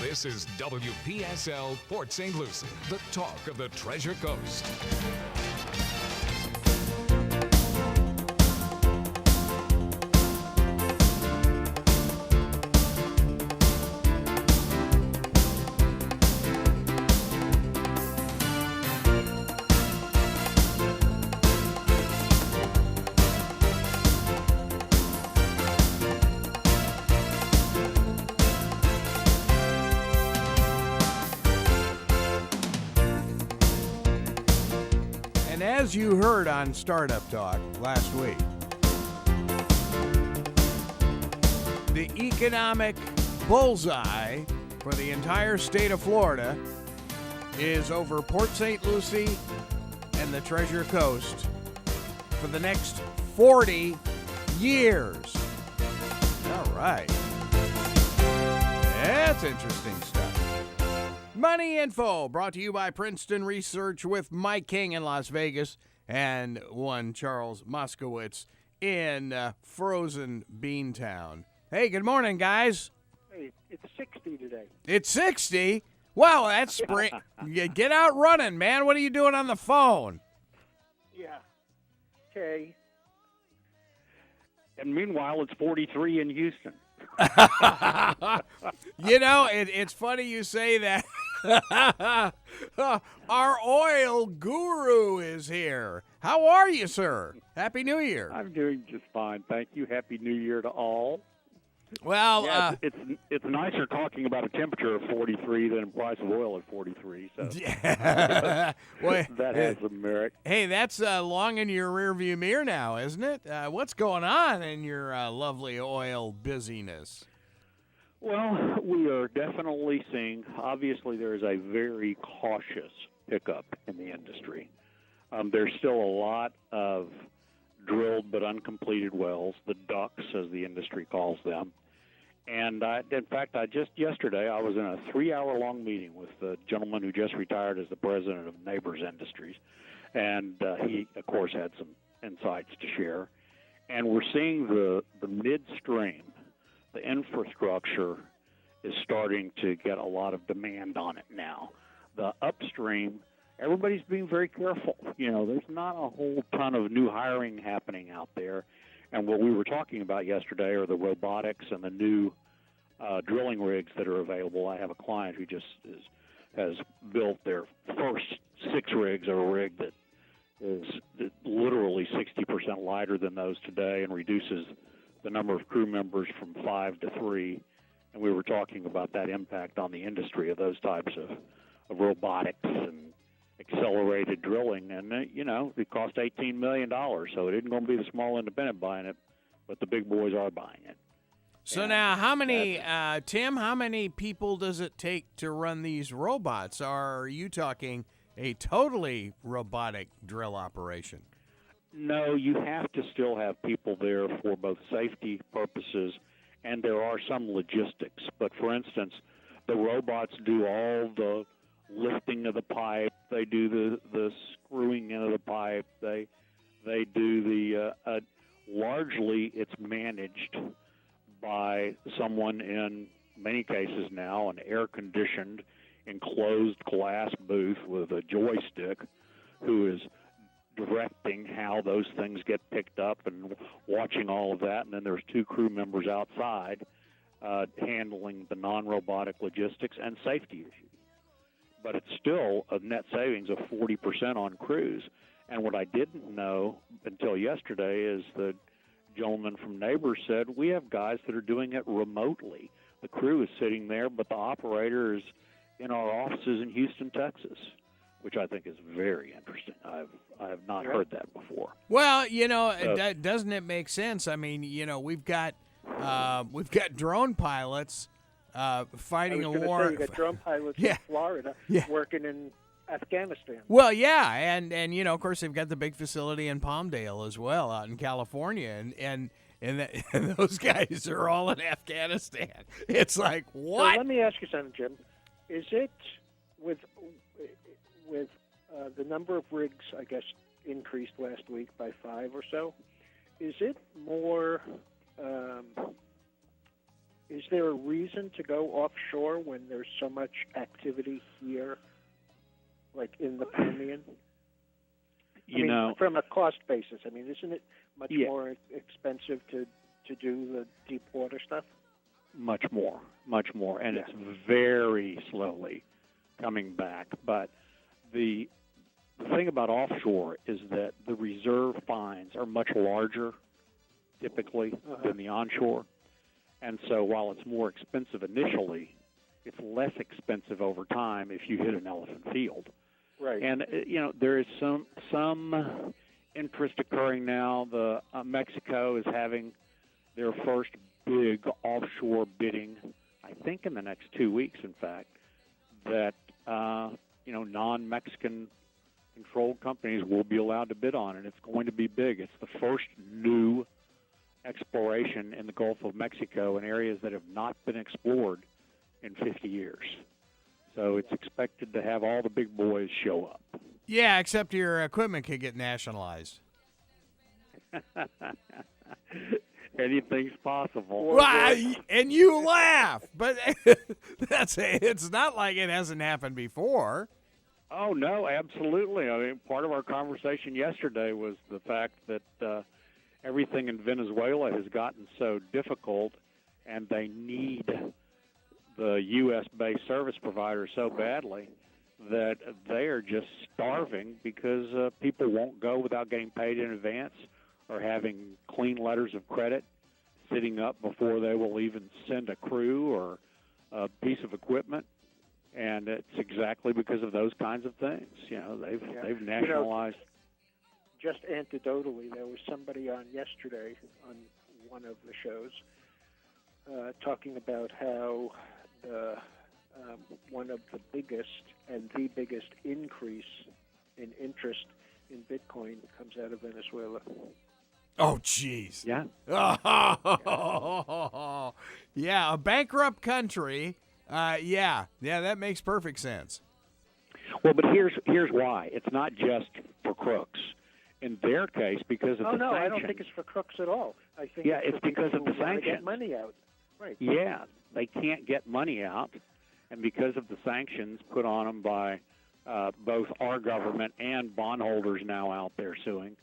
This is WPSL Port St. Lucie, the talk of the Treasure Coast. As you heard on Startup Talk last week, the economic bullseye for the entire state of Florida is over Port St. Lucie and the Treasure Coast for the next 40 years. All right. That's interesting stuff. Money Info brought to you by Princeton Research with Mike King in Las Vegas and one Charles Moscowitz in frozen Beantown. Hey, good morning, guys. Hey, it's 60 today. It's 60? Wow, that's spring. Get out running, man. What are you doing on the phone? Yeah. Okay. And meanwhile, it's 43 in Houston. You know, it's funny you say that. Our oil guru is here. How are you, sir? Happy New Year. I'm doing just fine. Thank you. Happy New Year to all. Well, yeah, it's nicer talking about a temperature of 43 than a price of oil at 43. So yeah. Well, that has some merit. Hey, that's long in your rearview mirror now, isn't it? What's going on in your lovely oil busyness? Well, we are definitely seeing, obviously there is a very cautious pickup in the industry. There's still a lot of drilled but uncompleted wells, the DUCs as the industry calls them. And in fact, just yesterday I was in a 3-hour-long meeting with the gentleman who just retired as the president of Neighbors Industries. And he, of course, had some insights to share. And we're seeing the midstream, the infrastructure is starting to get a lot of demand on it now. The upstream, everybody's being very careful. You know, there's not a whole ton of new hiring happening out there. And what we were talking about yesterday are the robotics and the new drilling rigs that are available. I have a client who just has built their first 6 rigs, or a rig that is literally 60% lighter than those today and reduces the number of crew members from 5 to 3, and we were talking about that impact on the industry of those types of robotics and accelerated drilling. And, you know, it cost $18 million, so it isn't going to be the small independent buying it, but the big boys are buying it. So now, how many, Tim, how many people does it take to run these robots? Are you talking a totally robotic drill operation? No, you have to still have people there for both safety purposes, and there are some logistics. But, for instance, the robots do all the lifting of the pipe. They do the screwing into the pipe. They do the largely it's managed by someone, in many cases now, an air-conditioned, enclosed glass booth with a joystick, who is directing how those things get picked up and watching all of that. And then there's 2 crew members outside handling the non-robotic logistics and safety issues. But it's still a net savings of 40% on crews. And what I didn't know until yesterday is the gentleman from Neighbors said, we have guys that are doing it remotely. The crew is sitting there, but the operator is in our offices in Houston, Texas, which I think is very interesting. I have not heard that before. Well, you know, doesn't it make sense? I mean, you know, we've got drone pilots fighting a war. Say, you got drone pilots in Florida working in Afghanistan. Well, yeah, and you know, of course, they've got the big facility in Palmdale as well, out in California, and those guys are all in Afghanistan. It's like, what? So let me ask you something, Jim. Is it with the number of rigs, I guess, increased last week by 5 or so? Is it more is there a reason to go offshore when there's so much activity here, like in the Permian? From a cost basis, isn't it much more expensive to do the deep water stuff? Much more, and it's very slowly coming back. But the thing about offshore is that the reserve finds are much larger, typically, than the onshore. And so while it's more expensive initially, it's less expensive over time if you hit an elephant field. Right. And, there is some interest occurring now. Mexico is having their first big offshore bidding, I think in the next 2 weeks, in fact, that, non-Mexican controlled companies will be allowed to bid on, and it's going to be big. It's the first new exploration in the Gulf of Mexico in areas that have not been explored in 50 years. So it's expected to have all the big boys show up. Yeah, except your equipment could get nationalized. Anything's possible. Well, and you laugh, but it's not like it hasn't happened before. Oh, no, absolutely. Part of our conversation yesterday was the fact that everything in Venezuela has gotten so difficult, and they need the U.S.-based service providers so badly that they are just starving because people won't go without getting paid in advance or having clean letters of credit sitting up before they will even send a crew or a piece of equipment. And it's exactly because of those kinds of things. They've nationalized. Just anecdotally, there was somebody on yesterday on one of the shows talking about how one of the biggest increase in interest in Bitcoin comes out of Venezuela. Oh, jeez. Yeah. Oh, yeah, a bankrupt country. Yeah, that makes perfect sense. Well, but here's why. It's not just for crooks. In their case, because of the sanctions. I don't think it's for crooks at all. I think it's because of the sanctions. Get money out. Right. Yeah, they can't get money out, and because of the sanctions put on them by both our government and bondholders now out there suing,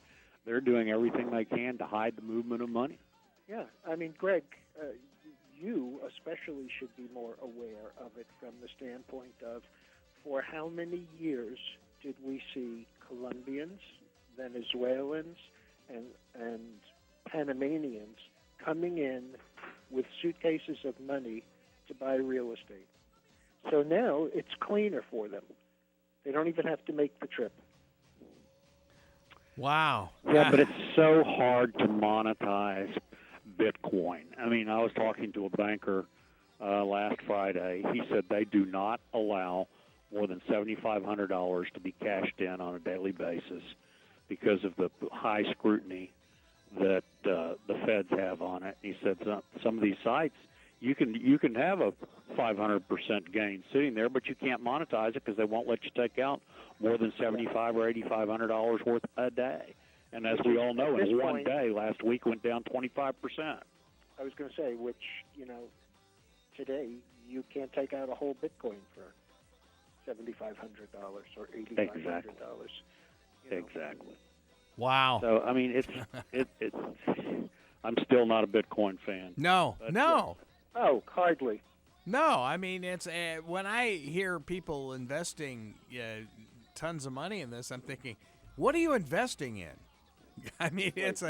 they're doing everything they can to hide the movement of money. Yeah, Greg, you especially should be more aware of it from the standpoint of, for how many years did we see Colombians, Venezuelans, and Panamanians coming in with suitcases of money to buy real estate? So now it's cleaner for them. They don't even have to make the trip. Wow. Yeah, but it's so hard to monetize Bitcoin. I was talking to a banker last Friday. He said they do not allow more than $7,500 to be cashed in on a daily basis because of the high scrutiny that the feds have on it. He said some of these sites, you can have a 500% gain sitting there, but you can't monetize it because they won't let you take out more than $7,500 or $8,500 worth a day. And as we all know, in one day last week went down 25%. I was going to say, which, today you can't take out a whole Bitcoin for $7,500 or $8,500. Exactly. Wow. So it's I'm still not a Bitcoin fan. No. Oh, hardly. No, it's when I hear people investing tons of money in this, I'm thinking, what are you investing in? It's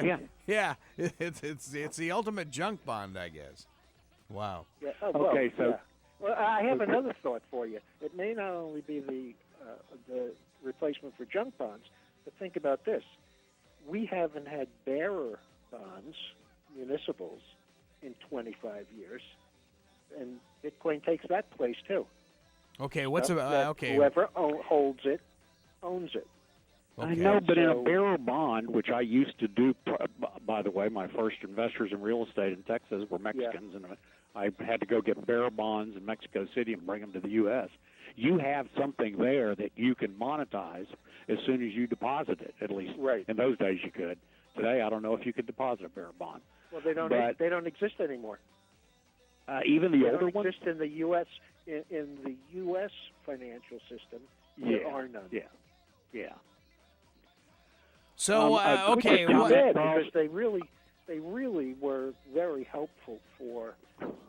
it's the ultimate junk bond, I guess. Wow. Yeah. Okay, so. Yeah. Well, I have another thought for you. It may not only be the replacement for junk bonds, but think about this. We haven't had bearer bonds, municipals, in 25 years, and Bitcoin takes that place too. Okay, whoever holds it owns it. Okay. I know, but in a bearer bond, which I used to do, by the way, my first investors in real estate in Texas were Mexicans, and I had to go get bearer bonds in Mexico City and bring them to the U.S. You have something there that you can monetize as soon as you deposit it, at least. Right. In those days you could. Today, I don't know if you could deposit a bearer bond. Well, they don't exist anymore. Even the They older don't ones? exist in the U.S. In the U.S. financial system, there are none. Yeah. So okay, Too what, bad, Because they really were very helpful for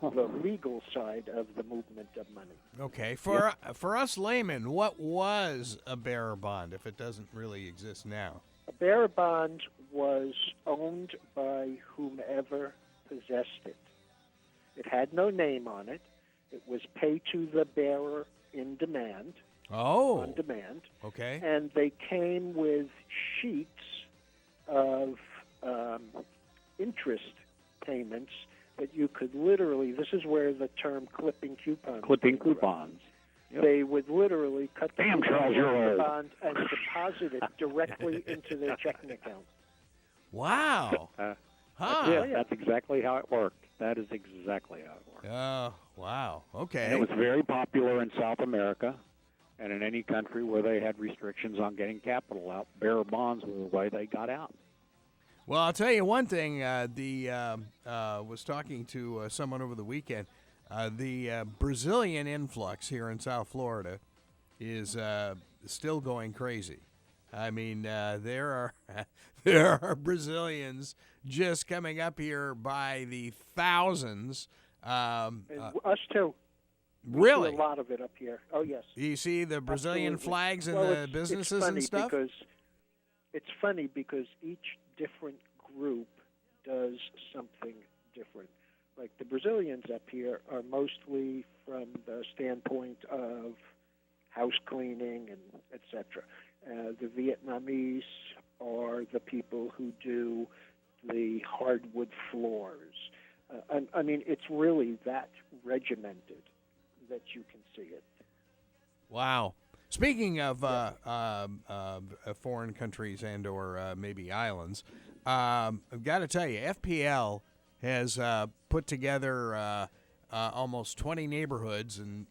the legal side of the movement of money. okay, for us laymen, what was a bearer bond if it doesn't really exist now? A bearer bond was owned by whomever possessed it. It had no name on it. It was pay to the bearer in demand, Oh, on demand, okay. and they came with sheets of interest payments that you could literally, this is where the term clipping coupons. Clipping coupons. Yep. They would literally cut the Damn, coupon Charles, you're off the old. bond and deposit it directly into their checking account. Wow. Huh. Yeah, that's exactly how it worked. That is exactly how it worked. Oh, wow. Okay. And it was very popular in South America and in any country where they had restrictions on getting capital out. Bearer bonds were the way they got out. Well, I'll tell you one thing. Was talking to someone over the weekend. The Brazilian influx here in South Florida is still going crazy. I mean, there are Brazilians just coming up here by the thousands. And us too. We Really? see a lot of it up here. Oh, yes. You see the Brazilian Absolutely. flags in Well, the it's businesses funny and stuff? It's funny because each different group does something different. Like the Brazilians up here are mostly from the standpoint of house cleaning and etc. The Vietnamese are the people who do the hardwood floors. I mean, it's really that regimented that you can see it. Wow. Speaking of foreign countries and or maybe islands, I've got to tell you, FPL has put together almost 20 neighborhoods and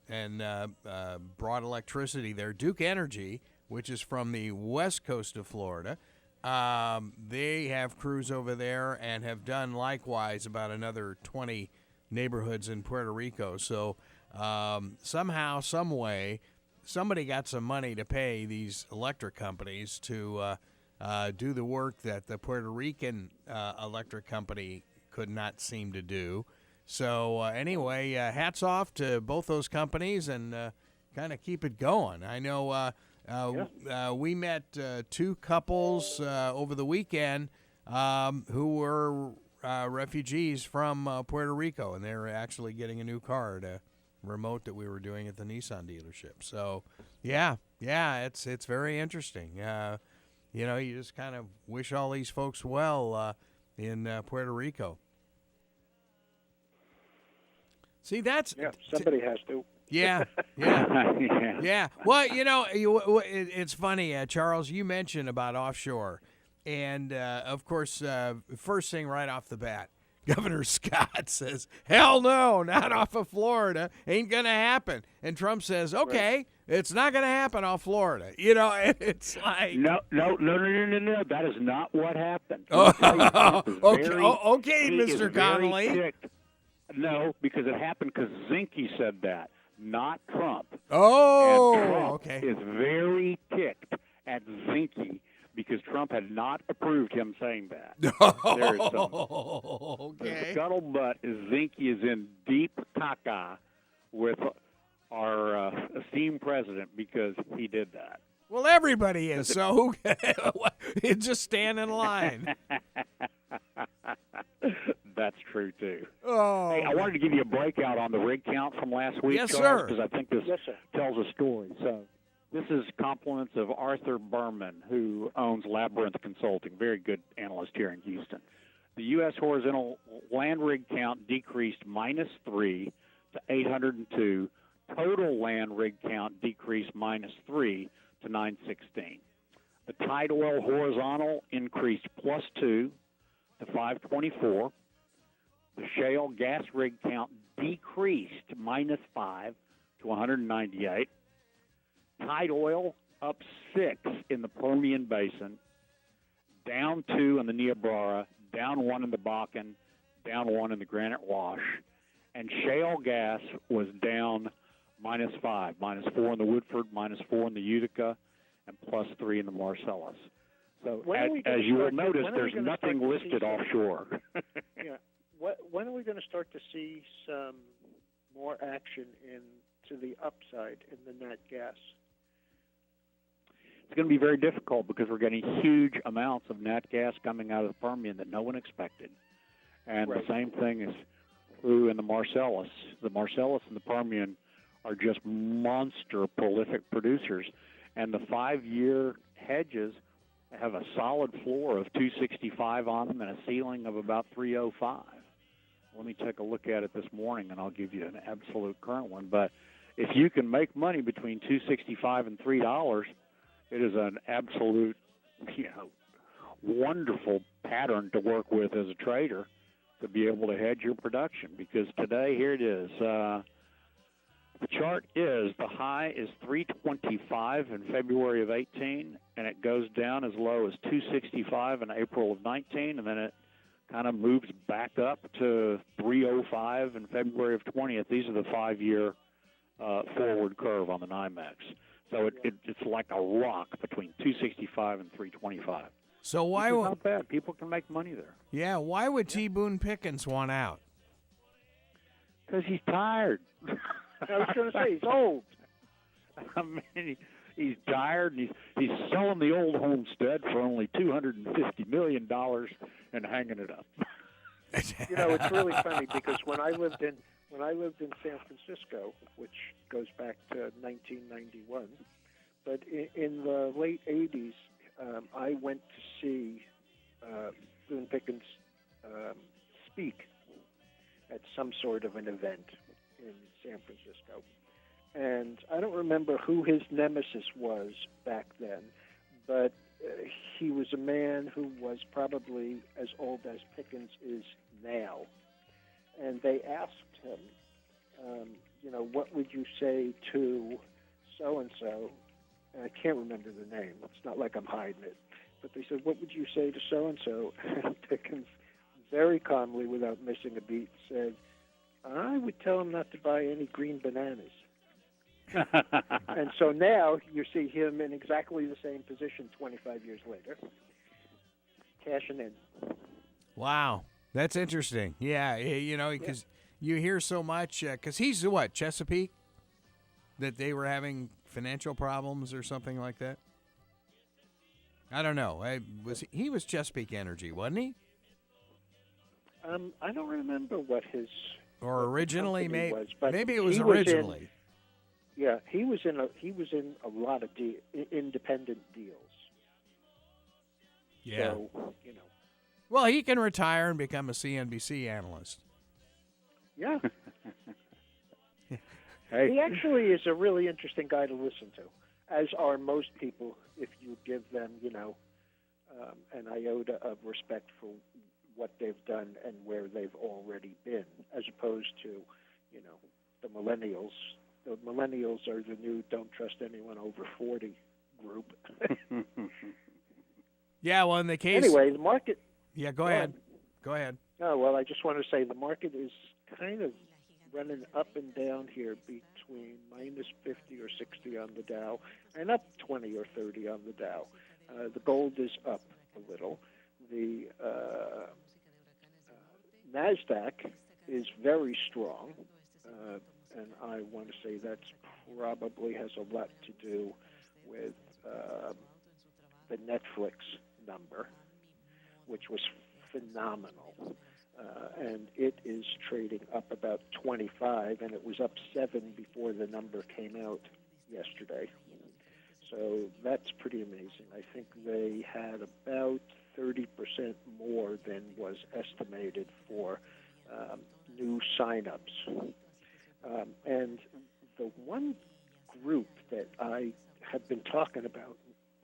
brought electricity there. Duke Energy, which is from the west coast of Florida, they have crews over there and have done likewise about another 20 neighborhoods in Puerto Rico. So somehow, some way, somebody got some money to pay these electric companies to do the work that the Puerto Rican electric company could not seem to do. So anyway, hats off to both those companies and kind of keep it going. I know we met two couples over the weekend who were refugees from Puerto Rico, and they're actually getting a new car at a remote that we were doing at the Nissan dealership. So, yeah, it's very interesting. You just kind of wish all these folks well in Puerto Rico. See, that's somebody has to. Yeah. Well, it's funny, Charles. You mentioned about offshore, and of course, first thing right off the bat, Governor Scott says, "Hell no, not off of Florida. Ain't gonna happen." And Trump says, "Okay, it's not gonna happen off Florida." It's like No. That is not what happened. Okay, Mr. Connolly. No, because it happened because Zinke said that, not Trump. Oh, and Trump okay. is very ticked at Zinke because Trump had not approved him saying that. There's some okay. the scuttlebutt is Zinke is in deep caca with our esteemed president because he did that. Well, everybody is, so who just stand in line. That's true, too. Oh. Hey, I wanted to give you a breakout on the rig count from last week, Yes, Charles, sir. because I think this tells a story. So this is compliments of Arthur Berman, who owns Labyrinth Consulting, very good analyst here in Houston. The U.S. horizontal land rig count decreased -3 to 802. Total land rig count decreased -3 to 916. The tight oil horizontal increased +2 to 524. The shale gas rig count decreased -5 to 198. Tight oil up 6 in the Permian Basin, down 2 in the Niobrara, down 1 in the Bakken, down 1 in the Granite Wash, and shale gas was down -5, -4 in the Woodford, -4 in the Utica, and +3 in the Marcellus. So as you will notice, there's nothing listed offshore. Yeah. When are we going to start to see some more action to the upside in the nat gas? It's going to be very difficult because we're getting huge amounts of nat gas coming out of the Permian that no one expected. And right. The same thing is true in the Marcellus. The Marcellus and the Permian are just monster prolific producers. And the 5-year hedges have a solid floor of 265 on them and a ceiling of about 305. Let me take a look at it this morning, and I'll give you an absolute current one. But if you can make money between $2.65 and $3, it is an absolute, wonderful pattern to work with as a trader to be able to hedge your production. Because today, here it is. The chart is the high is 325 in February of 18, and it goes down as low as 265 in April of 19, and then it kind of moves back up to 305 in February of 20. These are the 5-year forward curve on the NYMEX. So it's like a rock between 265 and 325. So why would not bad? People can make money there. Yeah, why would T. Boone Pickens want out? Because he's tired. I was going to say he's old. I mean, he's tired, and he's selling the old homestead for only $250 million and hanging it up. It's really funny because when I lived in San Francisco, which goes back to 1991, but in the late 80s, I went to see Boone Pickens speak at some sort of an event in San Francisco. And I don't remember who his nemesis was back then, but he was a man who was probably as old as Pickens is now. And they asked him, what would you say to so-and-so? And I can't remember the name. It's not like I'm hiding it. But they said, what would you say to so-and-so? And Pickens, very calmly, without missing a beat, said, I would tell him not to buy any green bananas. And so now you see him in exactly the same position 25 years later, cashing in. Wow, that's interesting. Yeah, because you hear so much, because he's what, Chesapeake? That they were having financial problems or something like that? I don't know. He was Chesapeake Energy, wasn't he? I don't remember what his... Or originally, maybe it was he originally. He was in a lot of independent deals. Yeah. So, Well, he can retire and become a CNBC analyst. Yeah. Hey. He actually is a really interesting guy to listen to, as are most people if you give them, an iota of respect for what they've done and where they've already been, as opposed to, the millennials. The millennials are the new don't trust anyone over 40 group. Yeah, well, in the case... Anyway, the market... Yeah, go ahead. Go ahead. Oh, well, I just want to say the market is kind of running up and down here between minus 50 or 60 on the Dow and up 20 or 30 on the Dow. The gold is up a little. The NASDAQ is very strong, and I want to say that probably has a lot to do with the Netflix number, which was phenomenal. And it is trading up about 25, and it was up 7 before the number came out yesterday. So that's pretty amazing. I think they had about 30% more than was estimated for new signups. And the one group that I have been talking about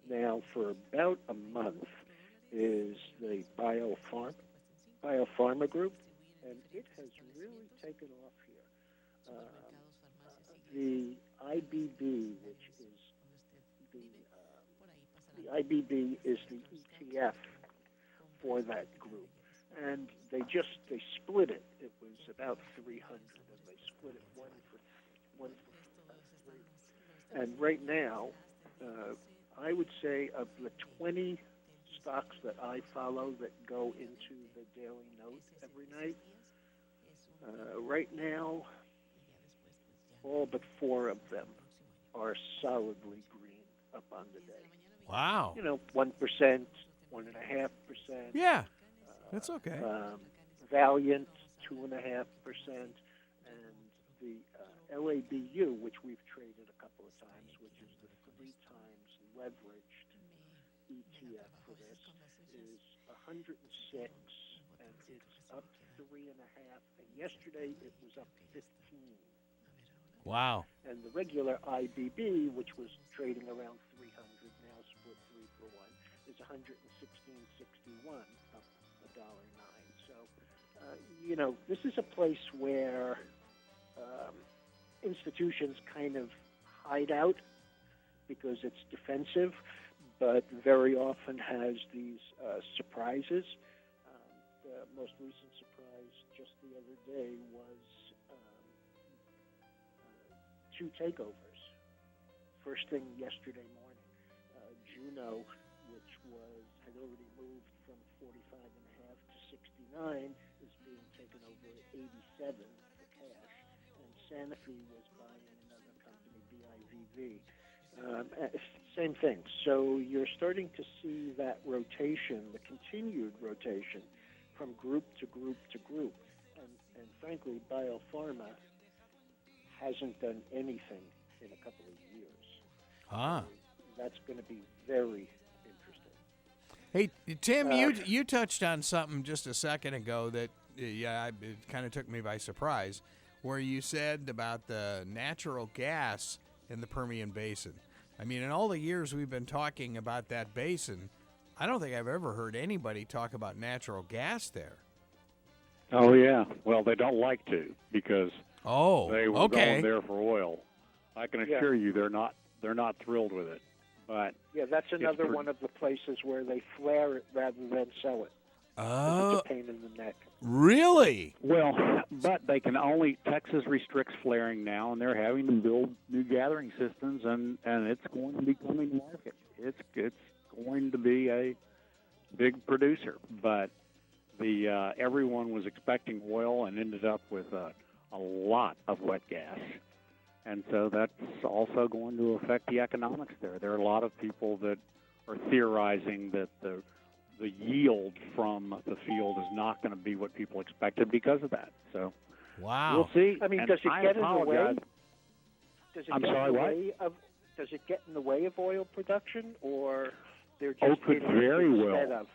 now for about a month is the biopharma group, and it has really taken off here. The IBB, which is the IBB is the ETF for that group, and they split it. It was about 300, and they split it one for three. And right now, I would say of the 20 stocks that I follow that go into the Daily Note every night, right now, all but 4 of them are solidly green up on the day. Wow. 1%, 1.5%. Yeah, that's okay. Valiant, 2.5%, and the LABU, which we've traded a couple of times, which is the 3 times leveraged ETF for this, is 106, and it's up 3.5. And yesterday it was up 15. Wow. And the regular IBB, which was trading around 300, now split 3 for 1, is 116.61, up $1.09. So, this is a place where institutions kind of hide out because it's defensive, but very often has these surprises. The most recent surprise just the other day was 2 takeovers. First thing yesterday morning, Juno, which had already moved from 45.5 to 69, is being taken over at 87 for cash, and Sanofi was buying another company, BIVV. Same thing. So you're starting to see that rotation, the continued rotation, from group to group to group, and frankly, biopharma hasn't done anything in a couple of years. Ah. So that's going to be very interesting. Hey, Tim, you touched on something just a second ago that, it kind of took me by surprise, where you said about the natural gas in the Permian Basin. I mean, in all the years we've been talking about that basin, I don't think I've ever heard anybody talk about natural gas there. Oh, yeah. Well, they don't like to because they were going there for oil. I can assure you they're not thrilled with it. But that's another one of the places where they flare it rather than sell it. Oh, it's a pain in the neck. Really? Well, but they can only, Texas restricts flaring now, and they're having to build new gathering systems, and it's going to be coming to market. It's going to be a big producer, but everyone was expecting oil and ended up with a lot of wet gas. And so that's also going to affect the economics there. There are a lot of people that are theorizing that the yield from the field is not going to be what people expected because of that. So wow. We'll see. I mean, and does it get in the way? Does it get in the way of oil production, or they're just could very instead well. of?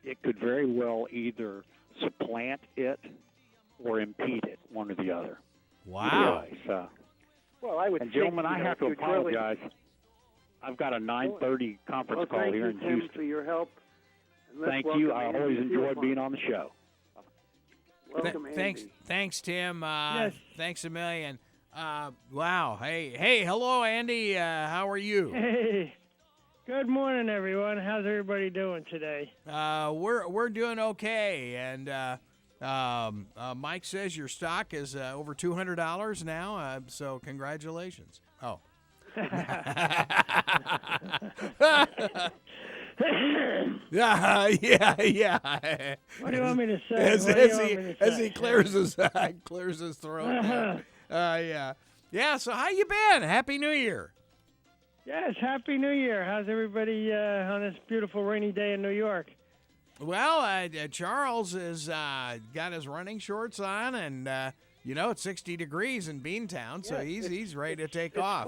It could very well either supplant it or impede it, one or the other. Wow. So, well, I would and think, gentlemen, I have to apologize. I've got a 9:30 conference call here in Houston. Thank you, Tim, for your help. Thank you. I always enjoyed being on the show. Welcome, Andy. Thanks, Tim. Yes. Thanks a million. Wow. Hey, hello, Andy. How are you? Hey. Good morning, everyone. How's everybody doing today? We're doing okay, and Mike says your stock is over $200 now. So congratulations. Oh. Yeah. What do you want me to say? As he clears his throat. Yeah. So how you been? Happy New Year. Yes, Happy New Year. How's everybody on this beautiful rainy day in New York? Well, Charles has got his running shorts on, and it's 60 degrees in Beantown, so he's ready to take off.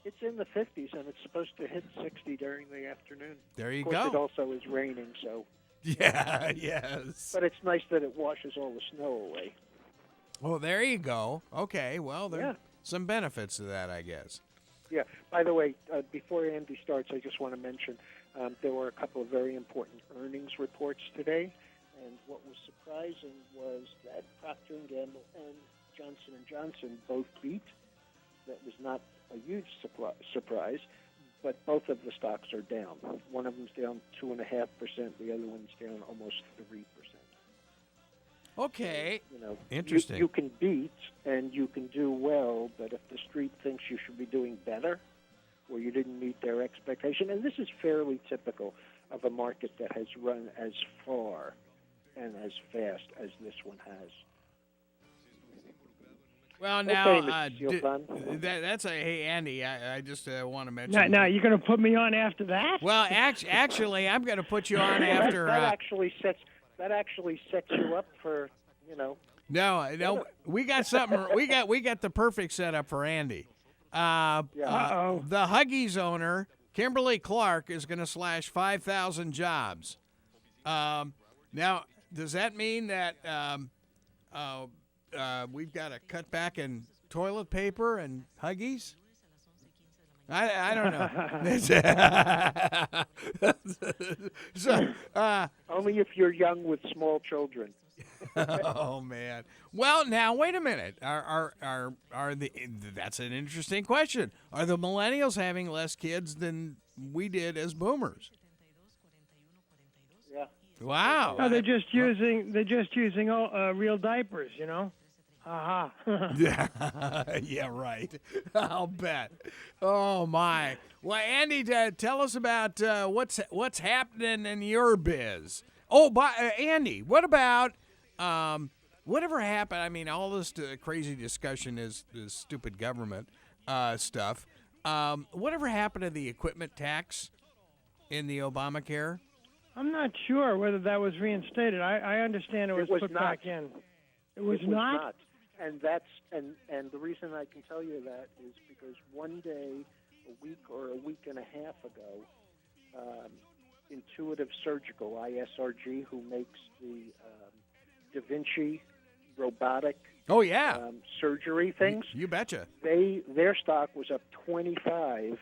It's in the 50s, and it's supposed to hit 60 during the afternoon. There you of course, go. It also is raining, so. Yeah, yes. But it's nice that it washes all the snow away. Well, there you go. Okay, well, there are some benefits to that, I guess. Yeah. By the way, before Andy starts, I just want to mention there were a couple of very important earnings reports today, and what was surprising was that Procter & Gamble and Johnson & Johnson both beat. That was not a huge surprise, but both of the stocks are down. One of them's down 2.5%. The other one's down almost 3%. Okay. You know, Interesting. You can beat and you can do well, but if the street thinks you should be doing better, or you didn't meet their expectation, and this is fairly typical of a market that has run as far and as fast as this one has. Well, now, Okay, Mr. Steelton. that's a, hey, Andy, I just want to mention. Now you're going to put me on after that? Well, actually, I'm going to put you on after. That actually sets you up for, you know. No, we got something. we got the perfect setup for Andy. The Huggies owner, Kimberly Clark, is going to slash 5,000 jobs. Now, does that mean that we've got to cut back in toilet paper and Huggies? I don't know. So, only if you're young with small children. Oh man. Well, now wait a minute. Are the that's an interesting question. Are the millennials having less kids than we did as boomers? Yeah. Wow. No, they're just using real diapers, you know. Aha. Yeah, right. I'll bet. Oh my. Well, Andy, tell us about what's happening in your biz. Oh, Andy, what about whatever happened? I mean, all this crazy discussion is stupid government stuff. Whatever happened to the equipment tax in the Obamacare? I'm not sure whether that was reinstated. I understand it was put not. back in. It was not. And that's and the reason I can tell you that is because one day, a week or a week and a half ago, Intuitive Surgical, ISRG, who makes the Da Vinci robotic surgery things. You betcha. Their stock was up 25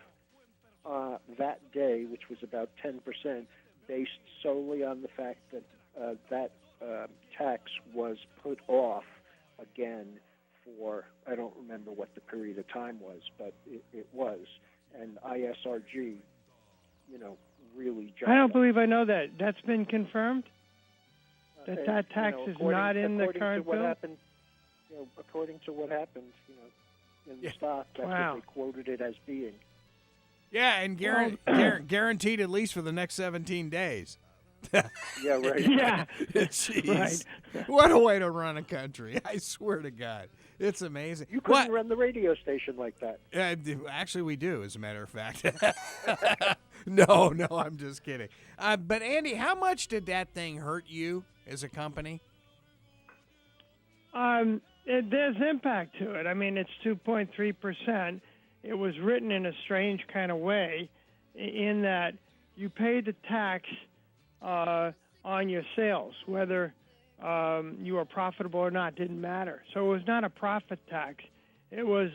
that day, which was about 10%, based solely on the fact that that tax was put off again for, I don't remember what the period of time was, but it was. And ISRG, you know, really jumped. I don't believe I know that. That's been confirmed? That tax is not in the current bill? According to what happened, in the stock, that's what they quoted it as being. Yeah, and guaranteed at least for the next 17 days. Yeah, right. Yeah. Jeez. Right. What a way to run a country. I swear to God. It's amazing. You couldn't run the radio station like that. Actually, we do, as a matter of fact. No, I'm just kidding. But, Andy, how much did that thing hurt you as a company? There's impact to it. I mean, it's 2.3%. It was written in a strange kind of way in that you pay the tax on your sales, whether you were profitable or not, didn't matter. So it was not a profit tax. It was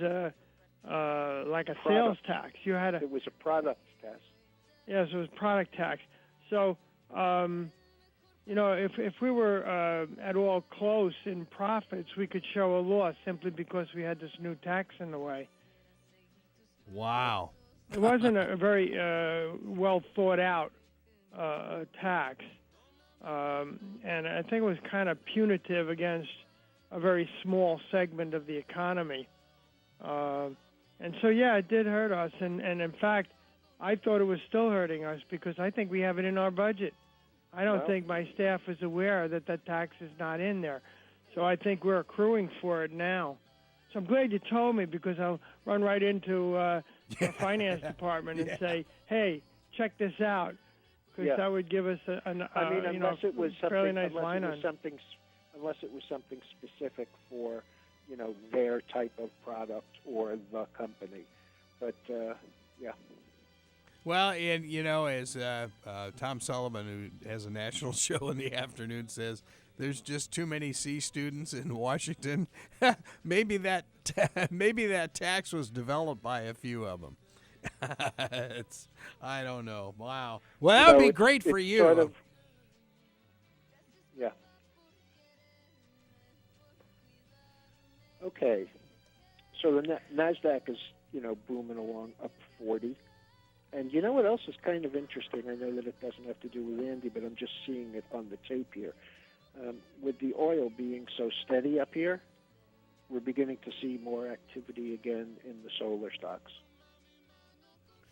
like a sales tax. It was a product tax. Yes, it was product tax. So, if we were at all close in profits, we could show a loss simply because we had this new tax in the way. Wow. It wasn't a very well thought out tax. And I think it was kind of punitive against a very small segment of the economy. And so, it did hurt us. And in fact, I thought it was still hurting us because I think we have it in our budget. I don't think my staff is aware that that tax is not in there. So I think we're accruing for it now. So I'm glad you told me because I'll run right into the finance department and say, hey, check this out. Because that would give us unless it was fairly nice line on. Unless it was something specific for, their type of product or the company. But, Well, and, as Tom Sullivan, who has a national show in the afternoon, says, there's just too many C students in Washington. Maybe that tax was developed by a few of them. I don't know. Wow. Well, that would be great for you. Sort of, yeah. Okay. So the NASDAQ is, booming along up 40. And you know what else is kind of interesting? I know that it doesn't have to do with Andy, but I'm just seeing it on the tape here. with the oil being so steady up here, we're beginning to see more activity again in the solar stocks,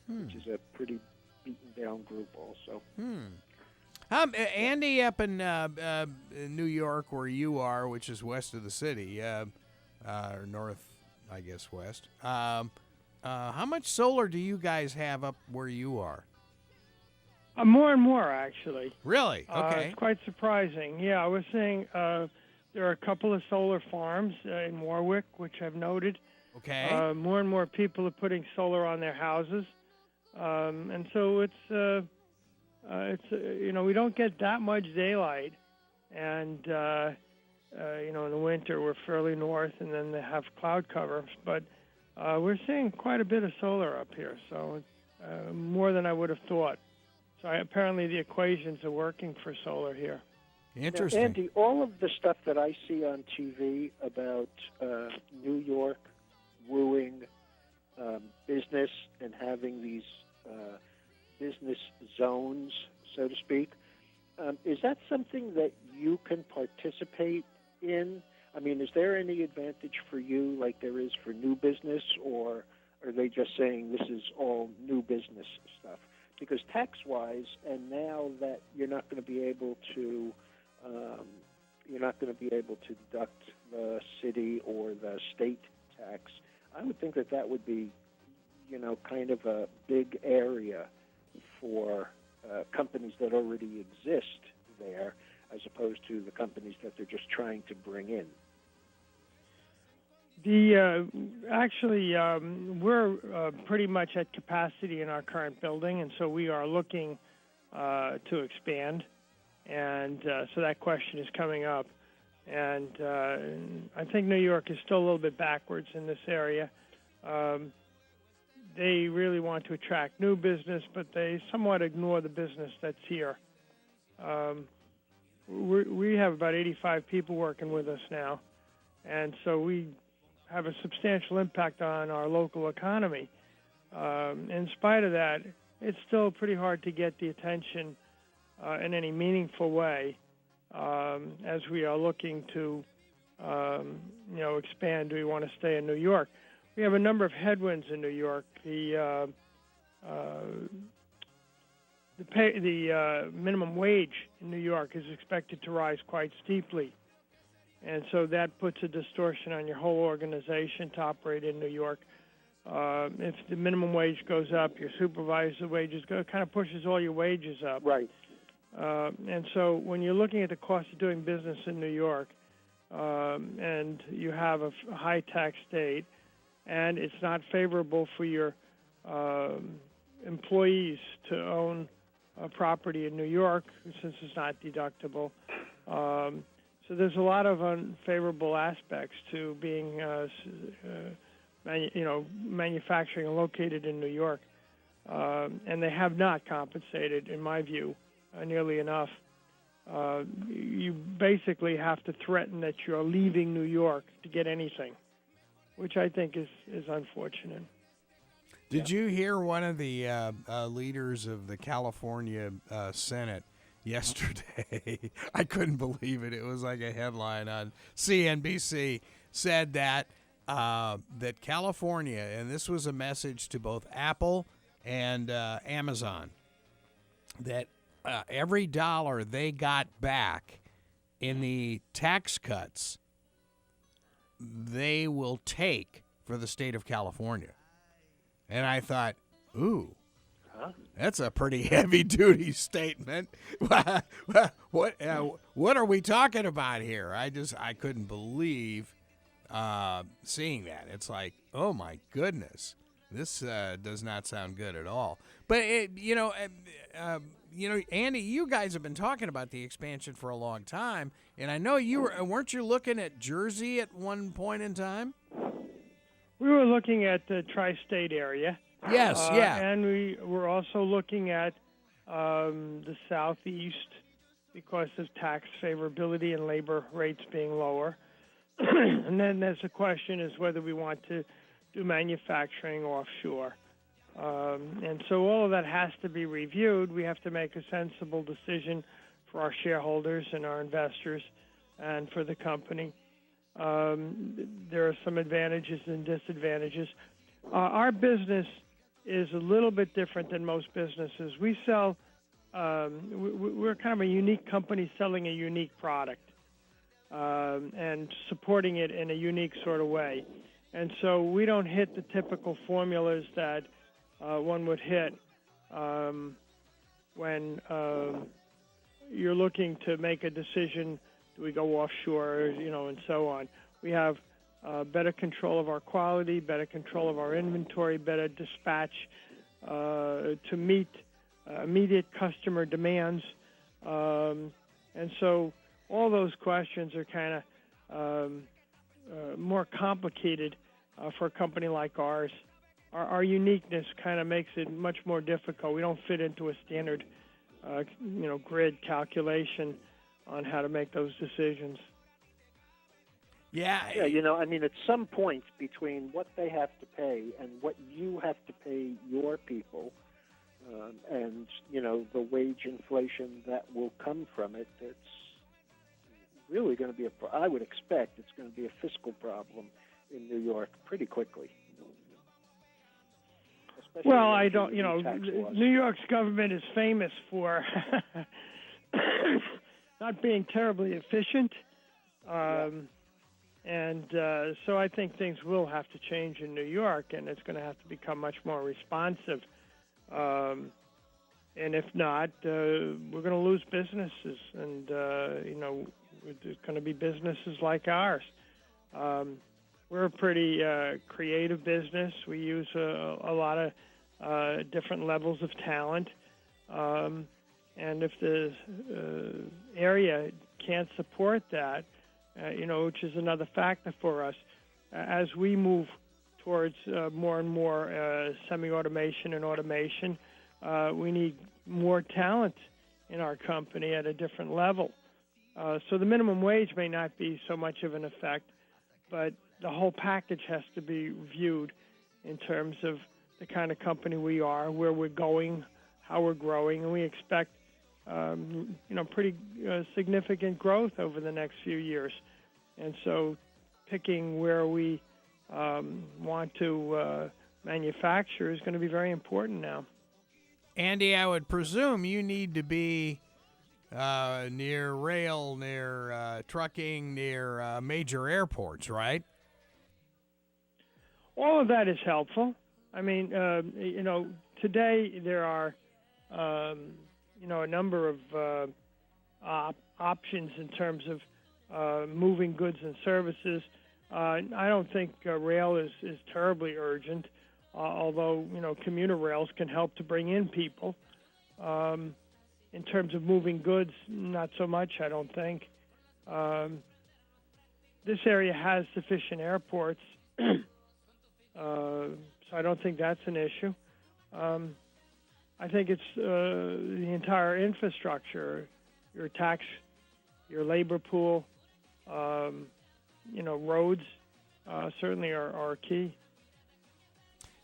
which is a pretty beaten down group also. Andy, up in New York, where you are, which is west of the city, or north, I guess, west. How much solar do you guys have up where you are? More and more, actually. Really? Okay. It's quite surprising. Yeah, I was saying there are a couple of solar farms in Warwick, which I've noted. Okay. More and more people are putting solar on their houses, and so it's we don't get that much daylight, and in the winter we're fairly north, and then they have cloud cover, but we're seeing quite a bit of solar up here, so more than I would have thought. So apparently the equations are working for solar here. Interesting. Now, Andy, all of the stuff that I see on TV about New York wooing business and having these business zones, so to speak, is that something that you can participate in? I mean, is there any advantage for you like there is for new business, or are they just saying this is all new business stuff? Because tax-wise, and now that you're not going to be able to deduct the city or the state tax, I would think that would be, kind of a big area for companies that already exist there, as opposed to the companies that they're just trying to bring in. We're pretty much at capacity in our current building, and so we are looking to expand, and so that question is coming up. And I think New York is still a little bit backwards in this area. They really want to attract new business, but they somewhat ignore the business that's here. We have about 85 people working with us now, and so we have a substantial impact on our local economy. In spite of that, it's still pretty hard to get the attention in any meaningful way as we are looking to, expand. Do we want to stay in New York? We have a number of headwinds in New York. The minimum wage in New York is expected to rise quite steeply. And so that puts a distortion on your whole organization to operate in New York. If the minimum wage goes up, your supervisor wages go, kind of pushes all your wages up. Right. And so when you're looking at the cost of doing business in New York, and you have a high tax state, and it's not favorable for your employees to own a property in New York since it's not deductible. So there's a lot of unfavorable aspects to being, manufacturing and located in New York, and they have not compensated, in my view, nearly enough. You basically have to threaten that you're leaving New York to get anything, which I think is unfortunate. Did you hear one of the leaders of the California Senate yesterday? I couldn't believe it. It was like a headline on CNBC, said that that California, and this was a message to both Apple and Amazon, that every dollar they got back in the tax cuts, they will take for the state of California. And I thought, ooh, that's a pretty heavy-duty statement. What are we talking about here? I couldn't believe seeing that. It's like, oh my goodness, this does not sound good at all. But Andy, you guys have been talking about the expansion for a long time, and I know weren't you looking at Jersey at one point in time? We were looking at the tri-state area. Yes, yeah. And we were also looking at the southeast because of tax favorability and labor rates being lower. And then there's a question is whether we want to do manufacturing offshore. And so all of that has to be reviewed. We have to make a sensible decision for our shareholders and our investors and for the company. There are some advantages and disadvantages. Our business is a little bit different than most businesses. We sell, we're kind of a unique company selling a unique product and supporting it in a unique sort of way. And so we don't hit the typical formulas that one would hit when you're looking to make a decision. Do we go offshore, and so on. We have better control of our quality, better control of our inventory, better dispatch to meet immediate customer demands. And so all those questions are kind of more complicated for a company like ours. Our uniqueness kind of makes it much more difficult. We don't fit into a standard, grid calculation on how to make those decisions. Yeah. At some point between what they have to pay and what you have to pay your people, and the wage inflation that will come from it, it's really going to be I would expect it's going to be a fiscal problem in New York pretty quickly. Well, I don't. New York's government is famous for not being terribly efficient. And so I think things will have to change in New York, and it's going to have to become much more responsive. And if not, we're going to lose businesses, and, there's going to be businesses like ours. We're a pretty creative business. We use a lot of different levels of talent. And if the area can't support that, which is another factor for us, as we move towards more and more semi-automation and automation, we need more talent in our company at a different level. So the minimum wage may not be so much of an effect, but the whole package has to be viewed in terms of the kind of company we are, where we're going, how we're growing, and we expect pretty significant growth over the next few years. And so picking where we want to manufacture is going to be very important now. Andy, I would presume you need to be near rail, near trucking, near major airports, right? All of that is helpful. I mean, today there are, a number of options in terms of moving goods and services. I don't think rail is terribly urgent, although, commuter rails can help to bring in people. In terms of moving goods, not so much, I don't think. This area has sufficient airports, so I don't think that's an issue. I think it's the entire infrastructure, your tax, your labor pool, roads certainly are key.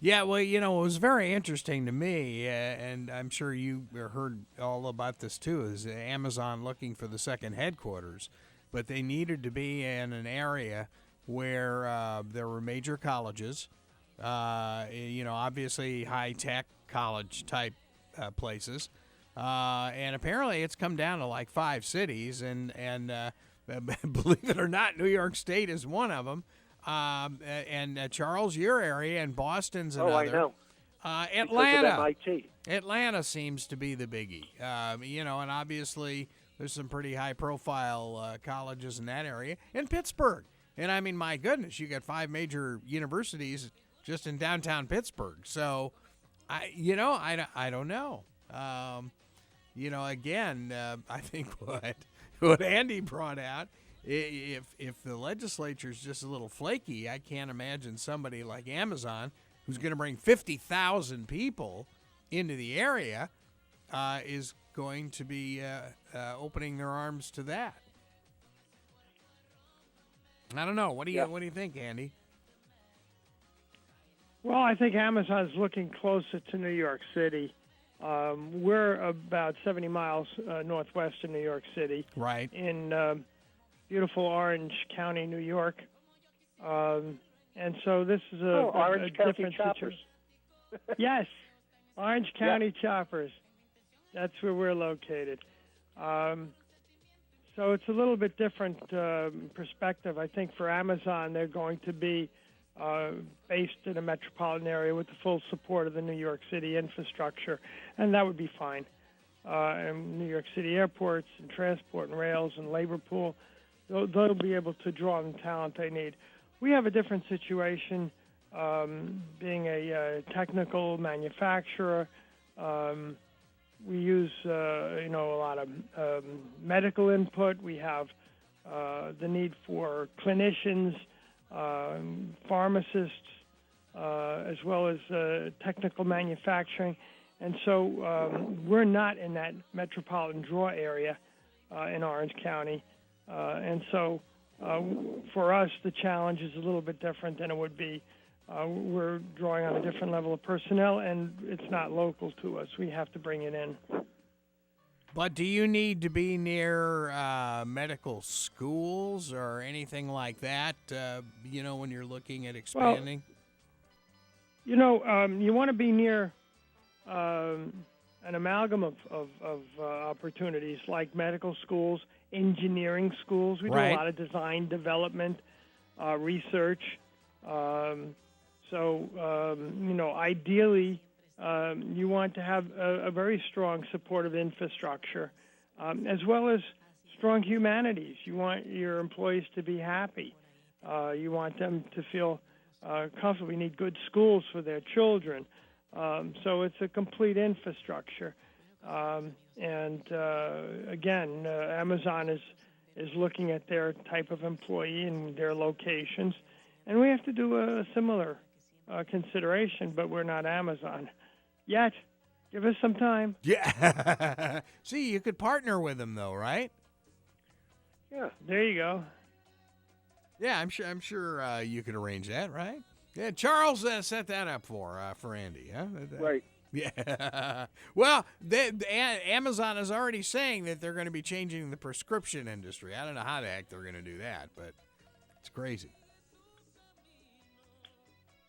Yeah, well, it was very interesting to me, and I'm sure you heard all about this too, is Amazon looking for the second headquarters, but they needed to be in an area where there were major colleges, obviously high-tech college-type places, and apparently it's come down to like 5 cities, and believe it or not, New York State is one of them. And Charles, your area, and Boston's another. Oh, I know. Atlanta. Because of MIT. Atlanta seems to be the biggie. And obviously there's some pretty high-profile colleges in that area. And Pittsburgh. And, I mean, my goodness, you got 5 major universities just in downtown Pittsburgh. So, I don't know. Again, I think what Andy brought out, if the legislature is just a little flaky, I can't imagine somebody like Amazon, who's going to bring 50,000 people into the area, is going to be opening their arms to that. I don't know. What do you think, Andy? Well, I think Amazon's looking closer to New York City. We're about 70 miles northwest of New York City, Right. in beautiful Orange County, New York. And so this is a Orange County different Choppers. situation. Yes, Orange County Choppers. That's where we're located. So it's a little bit different perspective. I think for Amazon, they're going to be based in a metropolitan area with the full support of the New York City infrastructure, and that would be fine. And New York City airports and transport and rails and labor pool, they'll be able to draw the talent they need. We have a different situation, being a technical manufacturer. We use, a lot of medical input. We have the need for clinicians, pharmacists, as well as technical manufacturing. And so we're not in that metropolitan draw area in Orange County. And so for us, the challenge is a little bit different than it would be. We're drawing on a different level of personnel, and it's not local to us. We have to bring it in. But do you need to be near medical schools or anything like that, when you're looking at expanding? Well, you want to be near an amalgam of opportunities like medical schools, engineering schools. We do a lot of design development, research. Ideally, you want to have a very strong supportive infrastructure, as well as strong humanities. You want your employees to be happy. You want them to feel comfortable. You need good schools for their children. So it's a complete infrastructure. Again, Amazon is looking at their type of employee and their locations. And we have to do a similar consideration, but we're not Amazon yet. Give us some time. Yeah. See, you could partner with them, though, right? Yeah. There you go. Yeah, I'm sure you could arrange that, right? Yeah, Charles set that up for Andy, huh? Right. Yeah. Well, Amazon is already saying that they're going to be changing the prescription industry. I don't know how the heck they're going to do that, but it's crazy.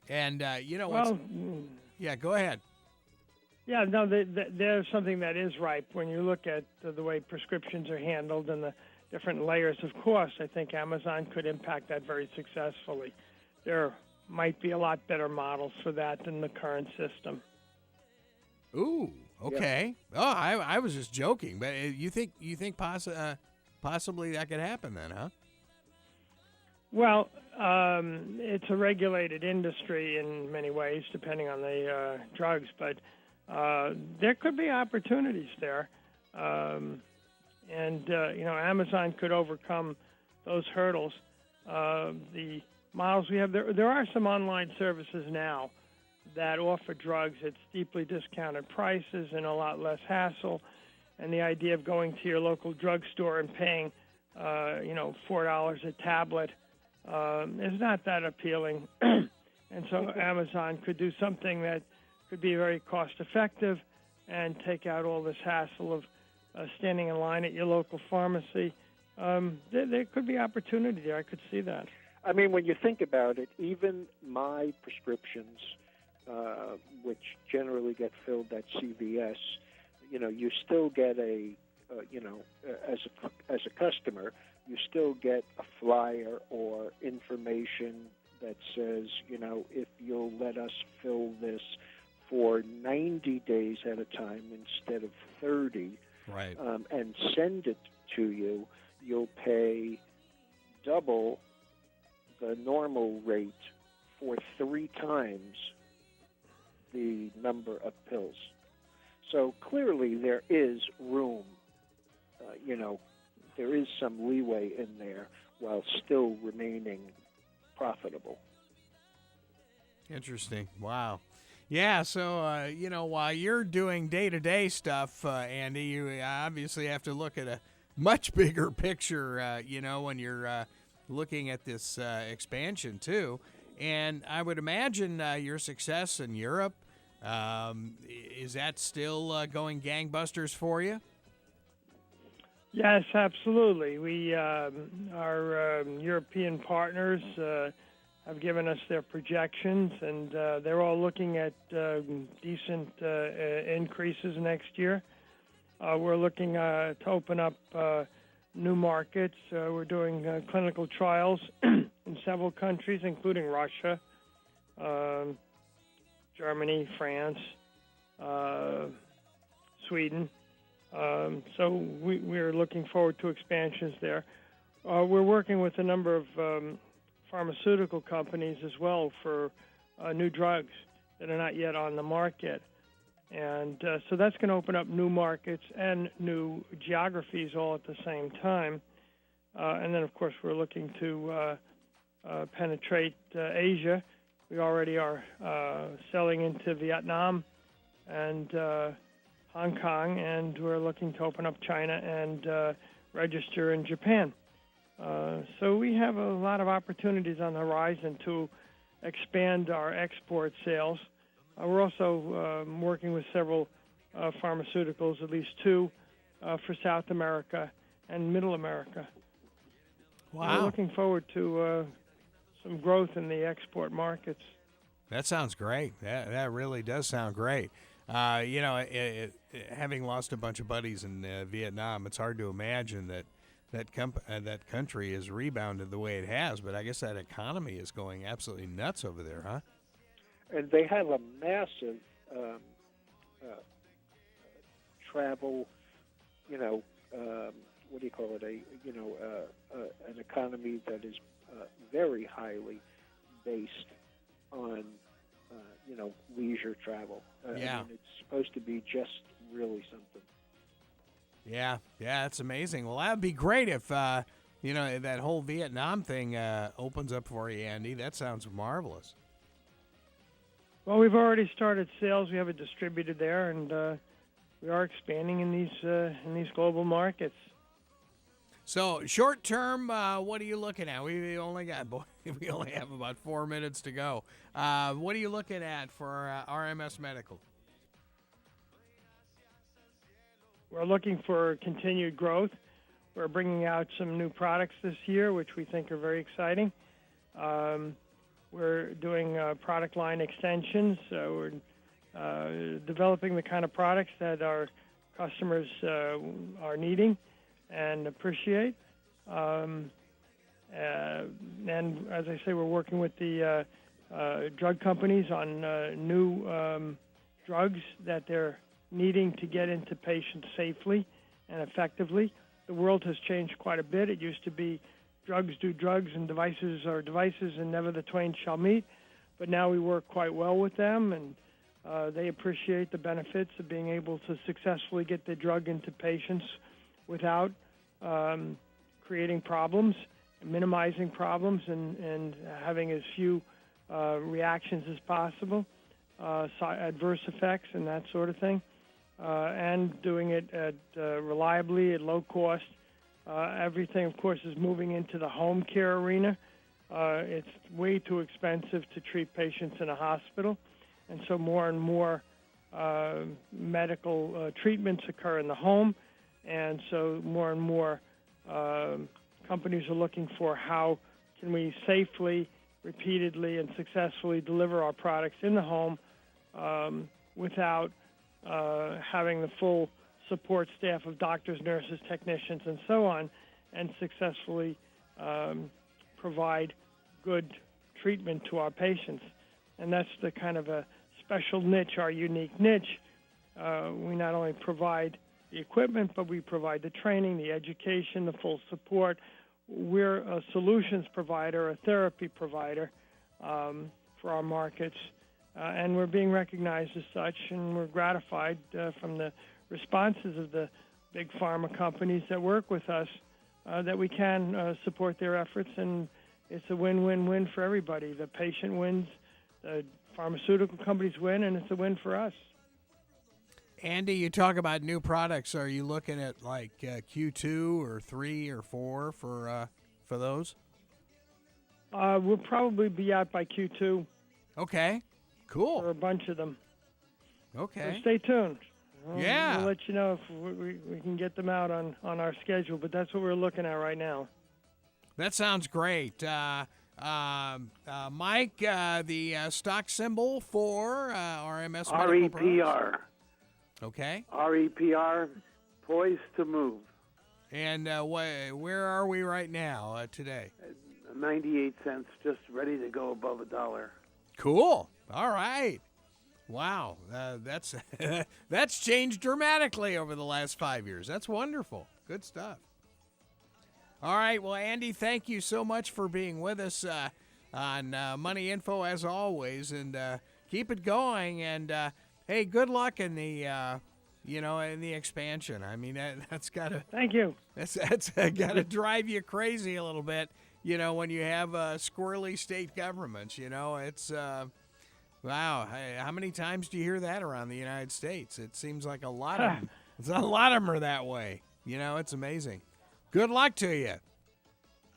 And, yeah, go ahead. Yeah, no, there's something that is ripe. When you look at the way prescriptions are handled and the different layers of cost, I think Amazon could impact that very successfully. There might be a lot better models for that than the current system. Ooh, okay. Yeah. Oh, I was just joking, but you think possibly that could happen then, huh? Well, it's a regulated industry in many ways, depending on the drugs, but there could be opportunities there. Amazon could overcome those hurdles. The models we have, there are some online services now that offer drugs at steeply discounted prices and a lot less hassle. And the idea of going to your local drugstore and paying, $4 a tablet is not that appealing. And so Amazon could do something that could be very cost-effective and take out all this hassle of standing in line at your local pharmacy. There could be opportunity there. I could see that. I mean, when you think about it, even my prescriptions, which generally get filled at CVS, you still get as a customer, you still get a flyer or information that says, if you'll let us fill this for 90 days at a time instead of 30, right, and send it to you, you'll pay double the normal rate for 3 times the number of pills. So clearly there is room, there is some leeway in there while still remaining profitable. Interesting. Wow. Yeah, so, while you're doing day-to-day stuff, Andy, you obviously have to look at a much bigger picture, when you're looking at this expansion, too. And I would imagine your success in Europe Is that still going gangbusters for you? Yes, absolutely. We, our European partners have given us their projections, and they're all looking at decent increases next year. We're looking to open up new markets. We're doing clinical trials in several countries, including Russia, Germany, France, Sweden. So we're looking forward to expansions there. We're working with a number of pharmaceutical companies as well for new drugs that are not yet on the market. And so that's going to open up new markets and new geographies all at the same time. And then, of course, we're looking to penetrate Asia. We already are selling into Vietnam and Hong Kong, and we're looking to open up China and register in Japan. So we have a lot of opportunities on the horizon to expand our export sales. We're also working with several pharmaceuticals, at least two, for South America and Middle America. Wow. We're looking forward to some growth in the export markets. That sounds great. That really does sound great. Having lost a bunch of buddies in Vietnam, it's hard to imagine that country has rebounded the way it has. But I guess that economy is going absolutely nuts over there, huh? And they have a massive travel, what do you call it? An economy that is very highly based on, leisure travel. Yeah. And it's supposed to be just really something. Yeah, it's amazing. Well, that would be great if, that whole Vietnam thing opens up for you, Andy. That sounds marvelous. Well, we've already started sales. We have a distributor there, and we are expanding in these global markets. So, short term, what are you looking at? We only have about 4 minutes to go. What are you looking at for RMS Medical? We're looking for continued growth. We're bringing out some new products this year, which we think are very exciting. We're doing product line extensions. We're developing the kind of products that our customers are needing and appreciate. And as I say, we're working with the drug companies on new drugs that they're needing to get into patients safely and effectively. The world has changed quite a bit. It used to be drugs do drugs and devices are devices and never the twain shall meet. But now we work quite well with them, and they appreciate the benefits of being able to successfully get the drug into patients without creating problems, minimizing problems, and having as few reactions as possible, adverse effects and that sort of thing, and doing it reliably at low cost. Everything, of course, is moving into the home care arena. It's way too expensive to treat patients in a hospital, and so more and more medical treatments occur in the home, and so more and more companies are looking for how can we safely, repeatedly, and successfully deliver our products in the home without having the full support staff of doctors, nurses, technicians, and so on, and successfully provide good treatment to our patients. And that's the kind of a special niche, our unique niche. We not only provide the equipment, but we provide the training, the education, the full support. We're a solutions provider, a therapy provider for our markets, and we're being recognized as such, and we're gratified from the responses of the big pharma companies that work with us that we can support their efforts, and it's a win-win-win for everybody. The patient wins, the pharmaceutical companies win, and it's a win for us. Andy, you talk about new products. Are you looking at like Q2 or 3 or 4 for those? We'll probably be out by Q2. Okay, cool. For a bunch of them. Okay. So stay tuned. Yeah. We'll let you know if we can get them out on our schedule, but that's what we're looking at right now. That sounds great. Mike, the stock symbol for RMS Medical Products? REPR. Okay. REPR, poised to move. And where are we right now today? 98 cents, just ready to go above $1. Cool. All right. Wow. That's that's changed dramatically over the last 5 years. That's wonderful. Good stuff. All right. Well, Andy, thank you so much for being with us on Money Info as always, and keep it going. And hey, good luck in the in the expansion. I mean, that's got to. Thank you. That's got to drive you crazy a little bit. When you have squirrely state governments. It's wow. Hey, how many times do you hear that around the United States? It seems like a lot of them. A lot of them are that way. It's amazing. Good luck to you.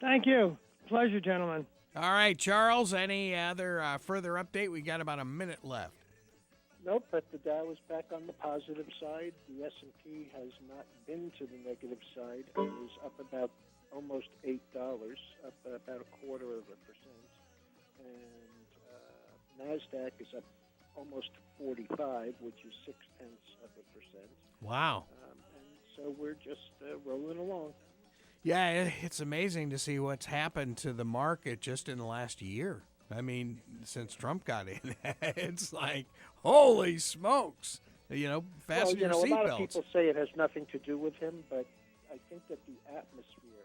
Thank you. Pleasure, gentlemen. All right, Charles, any other further update? We got about a minute left. Nope, but the Dow is back on the positive side. The S&P has not been to the negative side. It was up about almost $8, up about 0.25%. And NASDAQ is up almost 45, which is 0.6%. Wow. And so we're just rolling along. Yeah, it's amazing to see what's happened to the market just in the last year. I mean, since Trump got in, it's like, holy smokes! Fasten your seatbelts. A lot of people say it has nothing to do with him, but I think that the atmosphere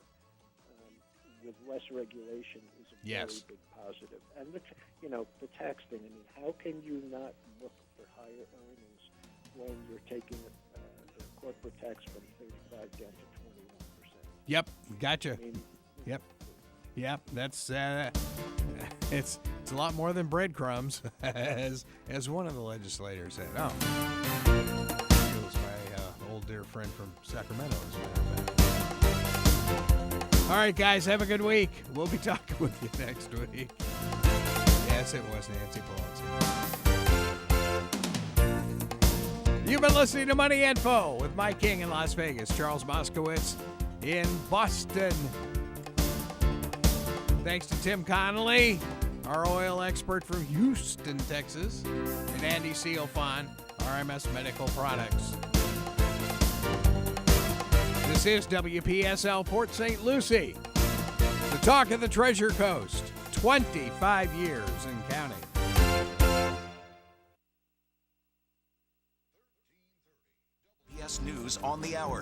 with less regulation is a very big positive. And the tax thing. I mean, how can you not look for higher earnings when you're taking the corporate tax from 35 down to 21%? Yep, gotcha. I mean, Yep, that's it's a lot more than breadcrumbs, as one of the legislators said. Oh, it was my old dear friend from Sacramento, as a matter of fact. All right, guys, have a good week. We'll be talking with you next week. Yes, it was Nancy Pelosi. You've been listening to Money Info with Mike King in Las Vegas, Charles Moscowitz in Boston. Thanks to Tim Connolly, our oil expert from Houston, Texas, and Andy Sealfon, RMS Medical Products. This is WPSL Port St. Lucie, the talk of the Treasure Coast, 25 years and counting. PS News on the Hour.